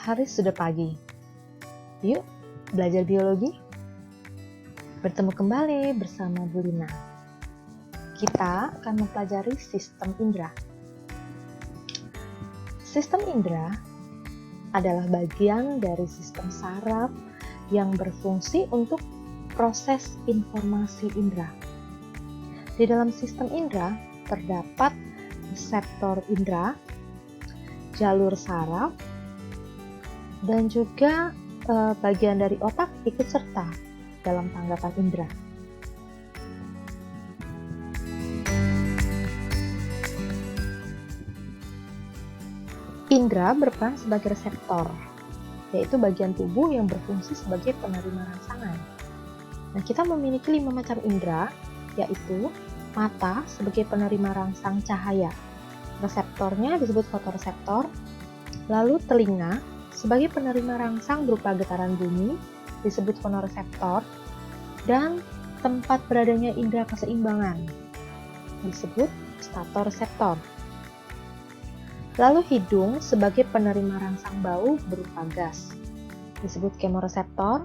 Hari sudah pagi. Yuk, belajar biologi. Bertemu kembali bersama Bu Lina. Kita akan mempelajari sistem indera. Sistem indera adalah bagian dari sistem saraf yang berfungsi untuk proses informasi indera. Di dalam sistem indera terdapat reseptor indera, jalur saraf, dan juga bagian dari otak ikut serta dalam tanggapan indera. Indera berperan sebagai reseptor, yaitu bagian tubuh yang berfungsi sebagai penerima rangsangan. Nah, kita memiliki 5 macam indera, yaitu mata sebagai penerima rangsang cahaya. Reseptornya disebut fotoreseptor. Lalu telinga sebagai penerima rangsang berupa getaran bumi disebut fonoreseptor, dan tempat beradanya indera keseimbangan disebut statoreseptor. Lalu hidung sebagai penerima rangsang bau berupa gas disebut kemoreseptor.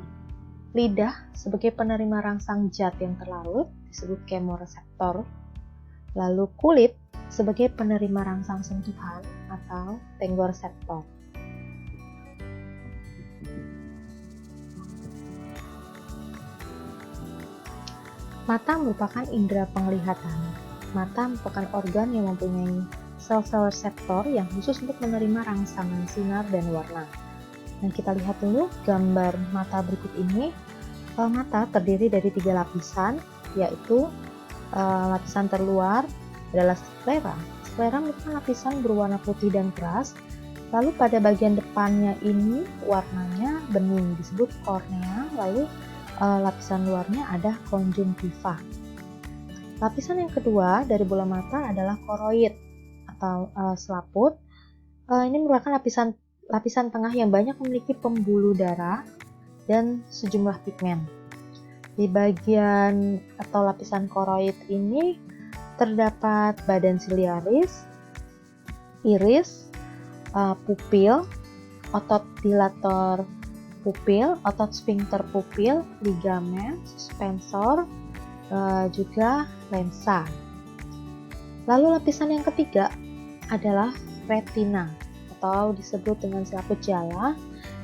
Lidah sebagai penerima rangsang zat yang terlarut disebut kemoreseptor. Lalu kulit sebagai penerima rangsang sentuhan atau tengoreseptor. Mata merupakan indera penglihatan. Mata merupakan organ yang mempunyai sel-sel reseptor yang khusus untuk menerima rangsangan sinar dan warna. Nah, kita lihat dulu gambar mata berikut ini. Mata terdiri dari 3 lapisan, yaitu lapisan terluar adalah sklera. Sklera merupakan lapisan berwarna putih dan keras. Lalu pada bagian depannya ini warnanya bening disebut kornea. Lalu lapisan luarnya ada konjungtiva. Lapisan yang kedua dari bola mata adalah koroid atau selaput. Ini merupakan lapisan tengah yang banyak memiliki pembuluh darah dan sejumlah pigmen. Di bagian atau lapisan koroid ini terdapat badan siliaris, iris, pupil, otot dilator pupil, otot sphincter pupil, ligamen, suspensor, juga lensa. Lalu lapisan yang ketiga adalah retina atau disebut dengan selaput jala.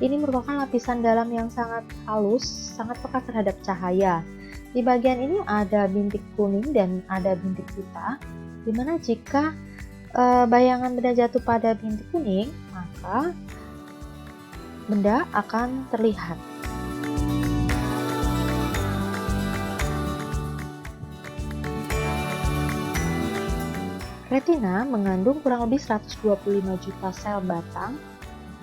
Ini merupakan lapisan dalam yang sangat halus, sangat peka terhadap cahaya. Di bagian ini ada bintik kuning dan ada bintik pita, dimana jika bayangan benda jatuh pada bintik kuning, maka benda akan terlihat. Retina mengandung kurang lebih 125 juta sel batang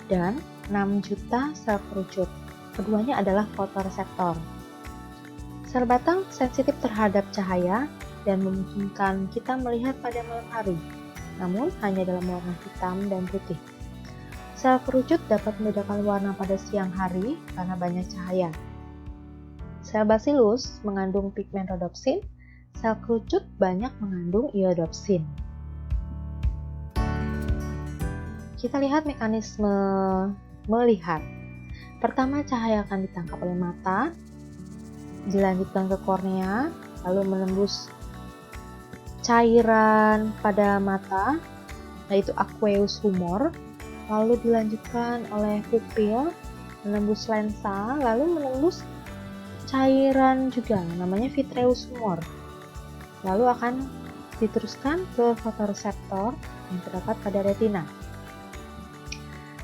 dan 6 juta sel kerucut. Keduanya adalah fotoreseptor. Sel batang sensitif terhadap cahaya dan memungkinkan kita melihat pada malam hari, namun hanya dalam warna hitam dan putih. Sel kerucut dapat membedakan warna pada siang hari karena banyak cahaya. Sel bacillus mengandung pigmen rhodopsin, sel kerucut banyak mengandung iodopsin. Kita lihat mekanisme melihat. Pertama, cahaya akan ditangkap oleh mata, dilanjutkan ke kornea, lalu menembus cairan pada mata, yaitu aqueous humor, lalu dilanjutkan oleh pupil, menembus lensa, lalu menembus cairan juga, namanya vitreous humor. Lalu akan diteruskan ke fotoreseptor yang terdapat pada retina.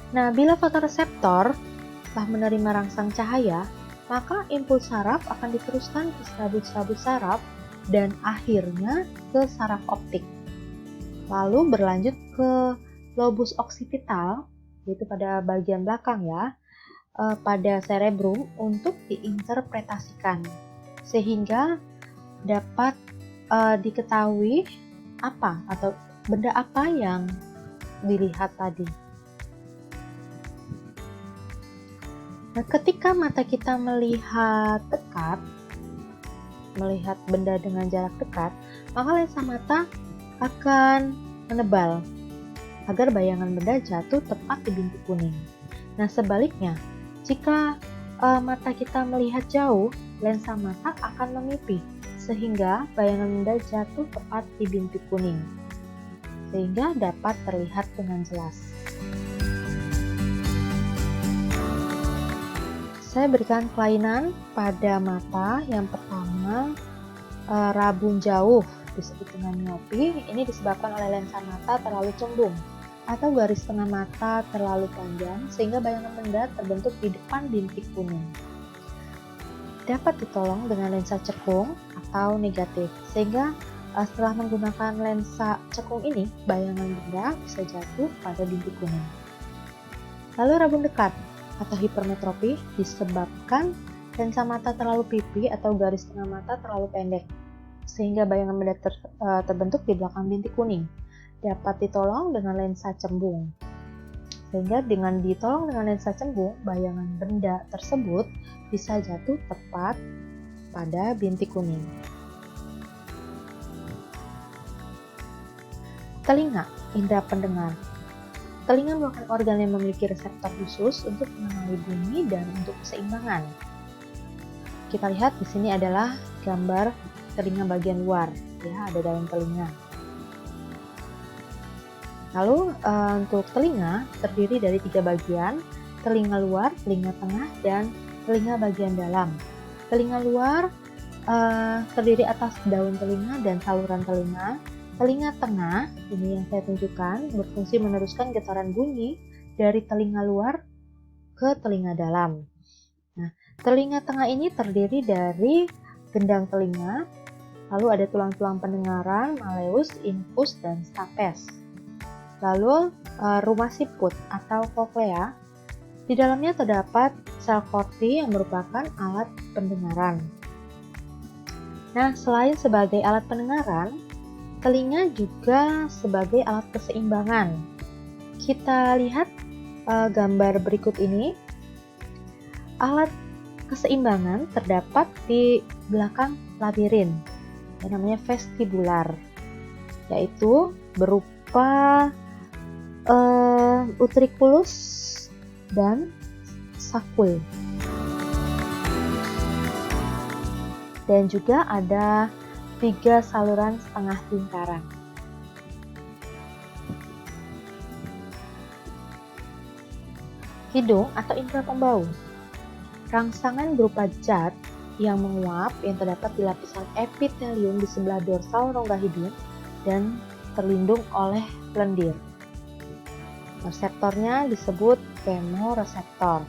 Nah, bila fotoreseptor telah menerima rangsang cahaya, maka impuls saraf akan diteruskan ke serabut-serabut saraf dan akhirnya ke saraf optik. Lalu berlanjut ke lobus occipital, yaitu pada bagian belakang ya, pada cerebrum untuk diinterpretasikan sehingga dapat diketahui apa atau benda apa yang dilihat tadi. Nah, ketika mata kita melihat dekat, melihat benda dengan jarak dekat, maka lensa mata akan menebal agar bayangan benda jatuh tepat di bintik kuning. Nah, sebaliknya, jika mata kita melihat jauh, lensa mata akan memipih, sehingga bayangan benda jatuh tepat di bintik kuning, sehingga dapat terlihat dengan jelas. Saya berikan kelainan pada mata. Yang pertama, rabun jauh disebut dengan miopi. Ini disebabkan oleh lensa mata terlalu cembung atau garis tengah mata terlalu panjang sehingga bayangan benda terbentuk di depan bintik kuning. Dapat ditolong dengan lensa cekung atau negatif, sehingga setelah menggunakan lensa cekung ini, bayangan benda bisa jatuh pada bintik kuning. Lalu rabun dekat atau hipermetropi disebabkan lensa mata terlalu pipih atau garis tengah mata terlalu pendek, sehingga bayangan benda terbentuk di belakang bintik kuning. Dapat ditolong dengan lensa cembung, sehingga dengan ditolong dengan lensa cembung, bayangan benda tersebut bisa jatuh tepat pada bintik kuning. Telinga, indera pendengar. Telinga merupakan organ yang memiliki reseptor khusus untuk mengenali bunyi dan untuk keseimbangan. Kita lihat di sini adalah gambar telinga bagian luar, ya, ada dalam telinga. Lalu untuk telinga terdiri dari 3 bagian, telinga luar, telinga tengah, dan telinga bagian dalam. Telinga luar terdiri atas daun telinga dan saluran telinga. Telinga tengah, ini yang saya tunjukkan, berfungsi meneruskan getaran bunyi dari telinga luar ke telinga dalam. Nah, telinga tengah ini terdiri dari gendang telinga, lalu ada tulang-tulang pendengaran, malleus, infus, dan stapes. Lalu rumah siput atau koklea, di dalamnya terdapat sel korti yang merupakan alat pendengaran. Nah, selain sebagai alat pendengaran, telinga juga sebagai alat keseimbangan. Kita lihat gambar berikut ini. Alat keseimbangan terdapat di belakang labirin, yang namanya vestibular, yaitu berupa utriculus dan sacul. Dan juga ada 3 saluran setengah lingkaran. Hidung atau indera pembau. Rangsangan berupa zat yang menguap yang terdapat di lapisan epitelium di sebelah dorsal rongga hidung dan terlindung oleh lendir. Reseptornya disebut kemoreseptor.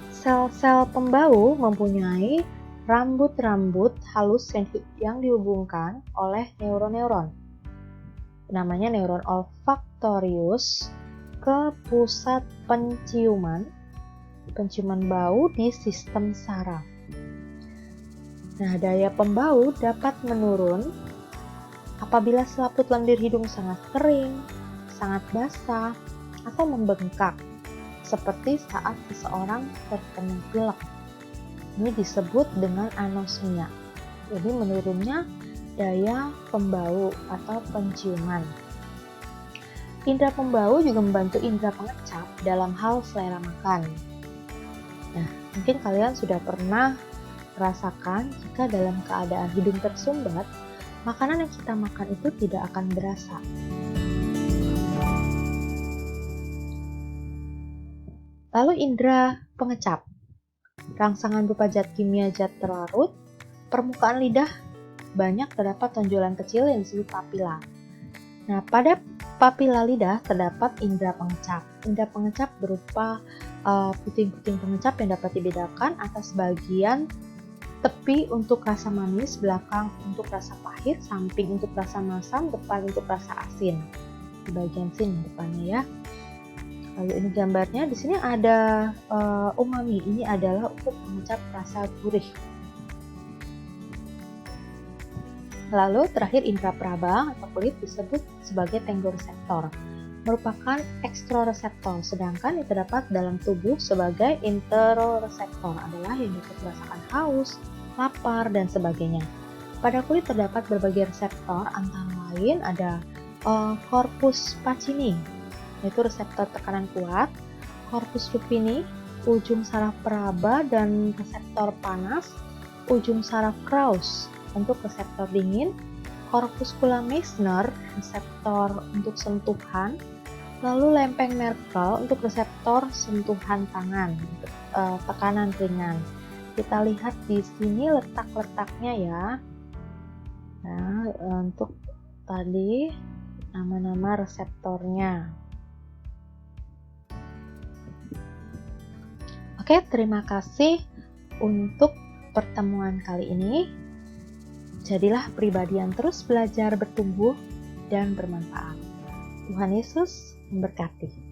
Sel-sel pembau mempunyai rambut-rambut halus yang dihubungkan oleh neuron-neuron. Namanya neuron olfaktorius ke pusat penciuman bau di sistem saraf. Nah, daya pembau dapat menurun apabila selaput lendir hidung sangat kering, sangat basah, atau membengkak, seperti saat seseorang terkena pilek. Ini disebut dengan anosmia. Jadi menurunnya daya pembau atau penciuman. Indera pembau juga membantu indera pengecap dalam hal selera makan. Nah, mungkin kalian sudah pernah merasakan jika dalam keadaan hidung tersumbat, makanan yang kita makan itu tidak akan berasa. Lalu indera pengecap. Rangsangan berupa zat kimia zat terlarut, permukaan lidah banyak terdapat tonjolan kecil yang disebut papila. Nah, pada papila lidah terdapat indera pengecap. Indera pengecap berupa puting-puting pengecap yang dapat dibedakan atas bagian tepi untuk rasa manis, belakang untuk rasa pahit, samping untuk rasa masam, depan untuk rasa asin. Di bagian sini depannya ya. Lalu ini gambarnya, di sini ada umami. Ini adalah untuk mengecap rasa gurih. Lalu terakhir indera peraba atau kulit disebut sebagai tenggororeseptor, merupakan ekstroreseptor, sedangkan yang terdapat dalam tubuh sebagai interoreseptor adalah yang dapat merasakan haus, lapar, dan sebagainya. Pada kulit terdapat berbagai reseptor, antara lain ada corpus Pacini, yaitu reseptor tekanan kuat, corpus lupini, ujung saraf peraba dan reseptor panas, ujung saraf Krauss untuk reseptor dingin, corpuscula Meissner reseptor untuk sentuhan, lalu lempeng Merkel untuk reseptor sentuhan tangan, tekanan ringan. Kita lihat di sini letak-letaknya ya. Nah, untuk tadi nama-nama reseptornya. Oke, terima kasih untuk pertemuan kali ini. Jadilah pribadi yang terus belajar, bertumbuh, dan bermanfaat. Tuhan Yesus memberkati.